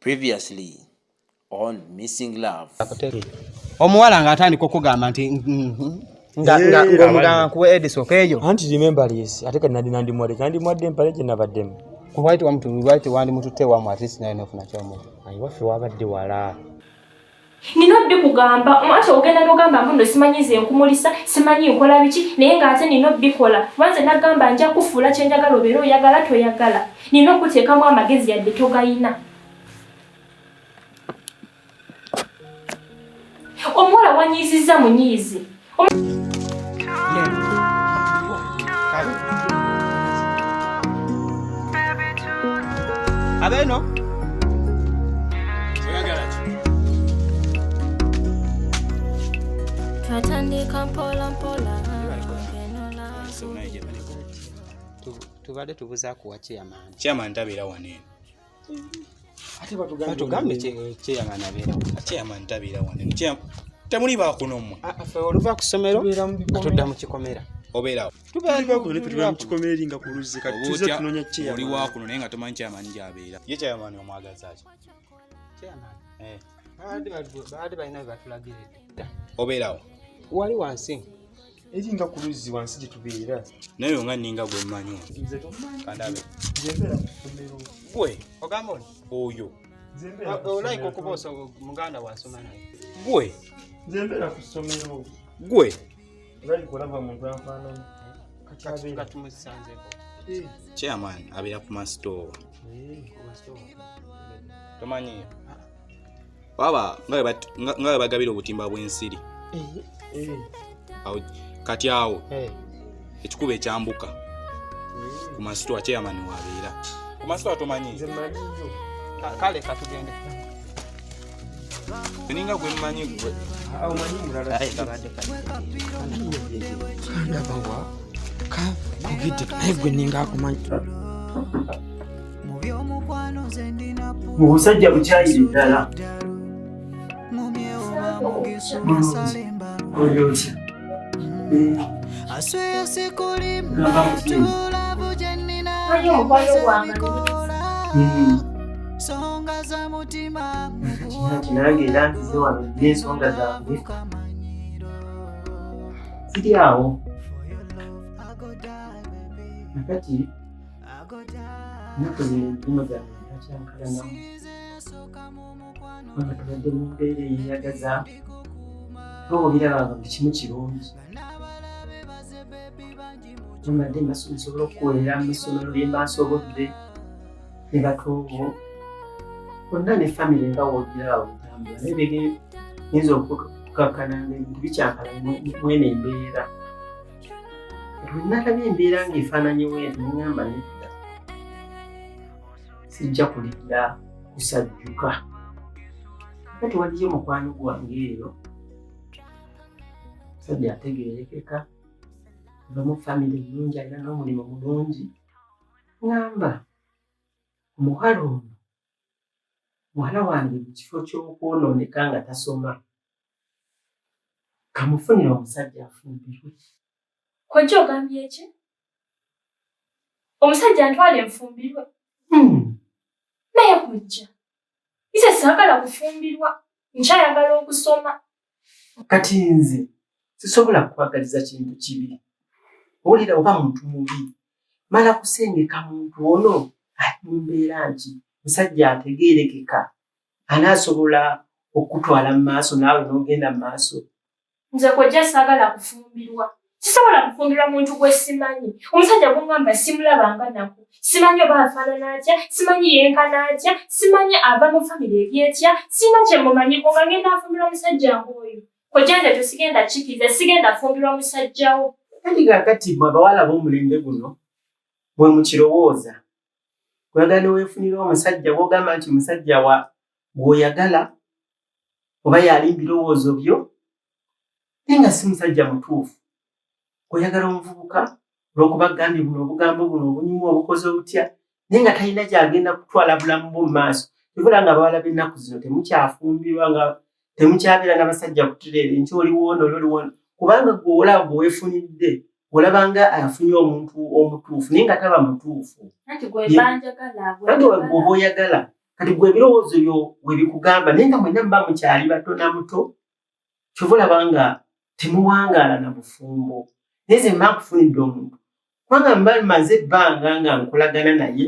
Previously on Missing Love. Omuwala ng'atandika okugamba nti nga ku Edison keyo. Anti remember this. Ate kati nadi mwadde mpale gye nabaddemu. Ku white wa mtu white wandi mututte wa mu at least naye nofuna kyomo. Ayi waffe wabadde wala. Ninobbi kugamba omwati ogenda n'ogamba mbuno simanyize enkumulisa simanyi nkola biki naye ng'ate ninobbi kola wanze nagamba nja kufuula kyenjagala obeera oyagala toyagala nina okuteekamu amagezi yadde togayina. Omuwala wanyiizizza munyiizi. Abeno tubadde tubuza kuwa chairman. Chairman tabeera wanene. Ate batugambe chairman abeera. Chairman tabeera wanene. Temuli bakunomwa. Afe oluva ku ssomero atudda mu kikomera. Obeerawo. Tubeera mu kikomera eringa ku luzzi kati tuze tunoonya chairman. Oli waakuno naye nga tomanyi chairman gy'abeera. Ye chairman omwagaza ki? Chairman. Baadde balina batulagiridde. Obeerawo. Wali wansi. Eringa ku luzzi wansi gye tubeera. Naye nga nninga gwe mmanyi. Kandabe. Gwe ogamba oyo. Olaika okubuusa muganda wasoma naye. Gwe. Nze mbeera ku ssomero. Gwe. Bali kulaba muntu anfaanana. Kati tumusanzeeko. Chairman abeera ku masitoowa. Tomanyi. Baba nga bagabira obutimba bw'ensiri. Kati awo ekikuba ekyambuka ku masitoowa chairman wabeera. Ku masitoowa tomanyi. Nze mmanyiyo. Kale katugende. Ninga gwe mmanyi gwe. Omanyi mulala. Kabadde kati. Ndabangwa. Kugidde naye gwe ninga akumanyi. Mu busajja bukyayire ddala. Nange era nzize wano n'ensonga zange ziri awo nakati ennaku zino empumu zange nakyankalanamu nga tubadde mu mbeera eyeyagaza ng'obirabanga buli kimu kirungi mbadde nsobola okukolera mu ssomero lye mba nsobodde ne batoobo bonna ne famire nga woogiraawo ntambula naye bege nyinza okukakkananga ebintu bikyankala mwene embeera bwe nalabye embeera ng'efaananye weetu neŋŋamba nedda sijja kulidda kusajjuka kati waliyo mukwano gwange eyo musajja ategeerekeka ava mu famire nnungi alina n'omulimu mulungi ŋŋamba omuwala ono muwala wange mu kifo ky'okwonooneka nga tasoma kamufunira omusajja afumbirwe. Kojja ogambye ki? Omusajja ntwale nfumbirwe? Naye kojja ise saagala kufumbirwa nkyayagala okusoma. Kati nze sisobola kukwagaliza kintu kibi owulira oba muntu mubi mala kusengeka muntu ono ali mu mbeera nti musajja ategeerekeka anaasobola okutwala mu maaso naawe n'ogenda mu maaso. Nze kojja saagala kufumbirwa. Sisobola kufumbirwa muntu gwe simanyi. Omusajja gw'oŋŋamba simulabanga nako. Simanyi oba afaanana atya, simanyi yenkana atya, simanyi ava mu famire eryetya, sina kye mumanyiko nga ngenda afumbirwa musajja ng'oyo. Kojja nze tosigenda kikiriza, sigenda fumbirwa musajjawo. Kati kaakati mmwe abawala b'omulembe guno bwe mukirowooza oyagala ne weefunira omusajja w'ogamba nti musajja gw'oyagala oba yali mbirowoozo byo naye nga si musajja mutuufu. Oyagala omuvubuka olw'okuba gambye buno obugambo buno obunyumu obukoze obutya naye nga talina gy'agenda kutwala bulamu bwo mu maaso. Kivula nga abawala b'ennaku zino temukyafumbirwa nga temukyabeera n'abasajja kutereera nti oliwono oliwono kubanga gwe olaba gwe weefunidde olabanga afunye omuntu omutuufu naye nga taba mutuufu. Nanti gwe banjagala oba oyagala kati gwe ebirowoozo byo webikugamba naye nga mwenna muba mukyali bato na muto kyova olaba temuwangaala na bufumbo naye ze mba nkufunidde omuntu kubanga mba maze ebbanga nga nkolagana naye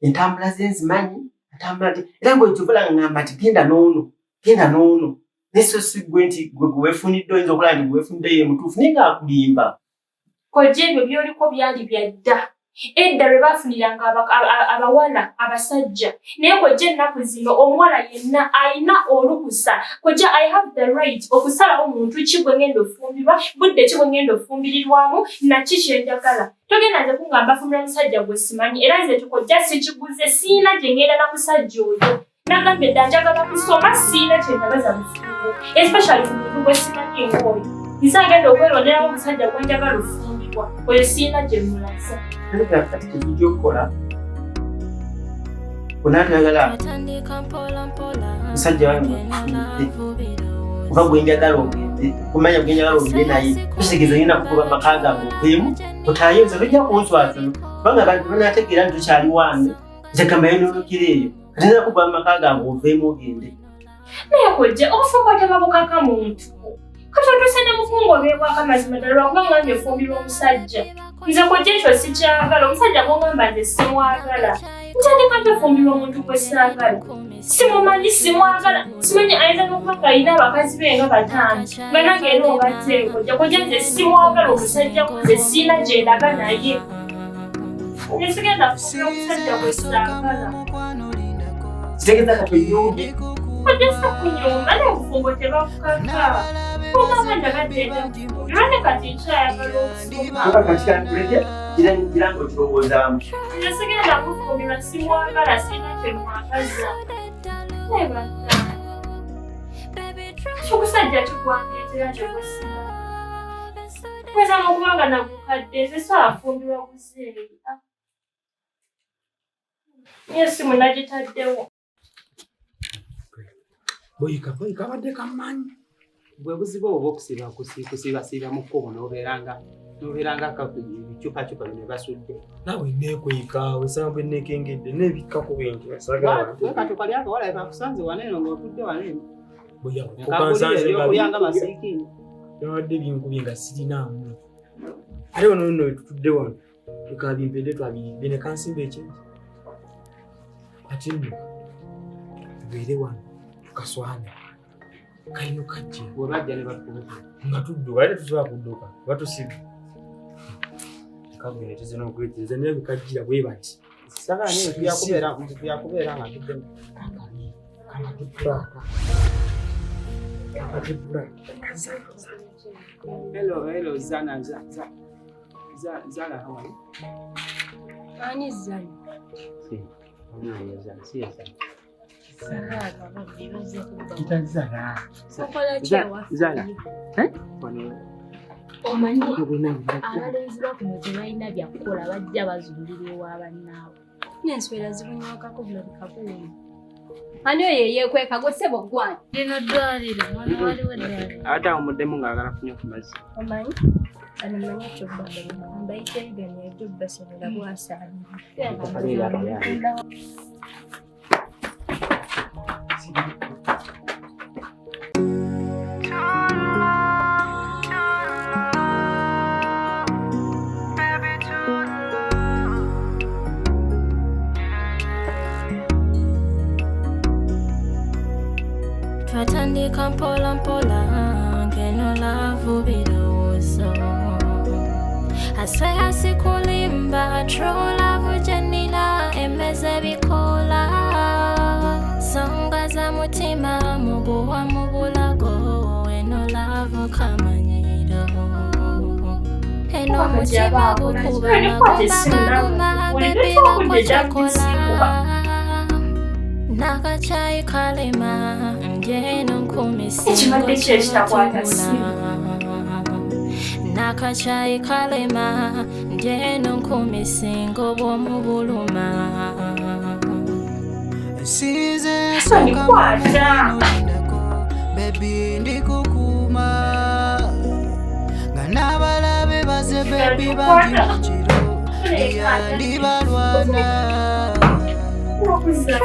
entambula ze nzimanyi atambula ti era gwe kyova olaba ngamba nti genda n'ono naye so si gwe nti gwe weefunidde oyinza okulaba nti gwe weefunidde ye mutuufu naye ng'akulimba kojja ebyo byoliko byali bya dda edda lwe baafuniranga abawala abasajja naye kojja ennaku zino omuwala yenna ayina olukusa kojja I have the right okusalawo muntu ki gwe ngenda ofumbirwa budde ki gwe ngenda ofumbirirwamu naki kyenjagala togenda nze kungamba fumbira musajja gwe simanyi era nze tukojja sikiguze siina gye ngenda na musajja oyo nagambye dda njagala kusoma siina kyentagaza bufumbo especially ku muntu gwe simanyi ng'oyo nze agenda okweronderawo omusajja gwe njagala ofumbirwa oyo siina gye mulaza kati tujja okukola onaatayagala musajja wange mufumidde kuba gwe njagala ogende kumanya gwe njagala ogende naye tusigeza yina kukuba maka gange oveemu otaayo nze tojja kunswaza kubanga abantu banaategeera nti tukyali wange nzekamayo n'olukira eyo kati nza kukuba maka gange oveemu ogende naye kojja obufumbo tebabukaka muntu kati otuse ne mukungo beebwako mazima ddala lwakuba ngambye efumbirwa omusajja nze kojja ekyo sikyagala omusajja gw'ongamba nze simwagala ntandika ntefumbirwa omuntu gwe saagala simumanyi simwagala simanyi ayinza n'okuba ng'alina abakazi be nga 5 nga nange era ongatteeko kojja nze simwagala omusajja nze siina gye ndaga naye nze sigenda kufumbira omusajja gwe saagala kitegeeza kati onyombe kojja sakunyomba naye obufumbo tebakukaka ogamba njagaddeeta lwane kati nkyayagala okusoma kati kankuleke gira ng'okirowoozaamu nze sigenda kufumbirwa simwagala siina kye mwagaza nebata okusajja kigwandeetera kyegwesima kweza n'okubanga nagukadde nze saafumbirwa buzeeyi niyo simu nagitaddewo boyika badde kamanyi bwe buzibu obwo kusiibasiiba mu kkubo n'obeeranga ebicupacupa bino basudde naawe neekweka wesanga bwenekengedde n'ebikkako bingi katuka lyakawala bakusanze waneno ng'otudde waneno boyakulyanga masiikini yawadde binkubye nga sirinaamu ate wano nno wetutudde wano tukabimpedde twabiyidde ne kansimba ekingi ate nno tubeere wano tukaswana kalina kajje webajja ne batukuba nga tudduka ate tusobola kudduka batusibye kagende tuzina okwetiriza naye bikajjira bwe bati yakubeera nga tuddemu Hello, Zana. Zana, how are you? Ani Zana? Si, Zana. Kita Zana. Sokola chewa. Zana. Omanyi abalenzi bakuno tebalina byakukola bajja bazuulira ewabannaabwe n'enswera zibunywakako bulabika bulungi ani oyo yeekweka gwe ssebo gwani lino ddwaliro mwana waliwo eddwaliro ate amuddemu ng'agala kunywa ku mazzi omanyi ano manya kyobbaga mbayita eganya ejo basobera bwasaani Twatandika mpola ngeno lavu birowoozo asaya sikulimba true love janila emeze bikola songa za mutima mubuwa mubulago eno lavu kamanyiro eno mutima gukuba magomba bebe bakochakola nakachai kalema njeno ekibadde kye kitakwata simu nakachai kalema njeno nkumisingo bw'omubuluma onikwata bebi ndikukuma nga n'abalabe baze bebi bangi mu kiro ndibalwana okuza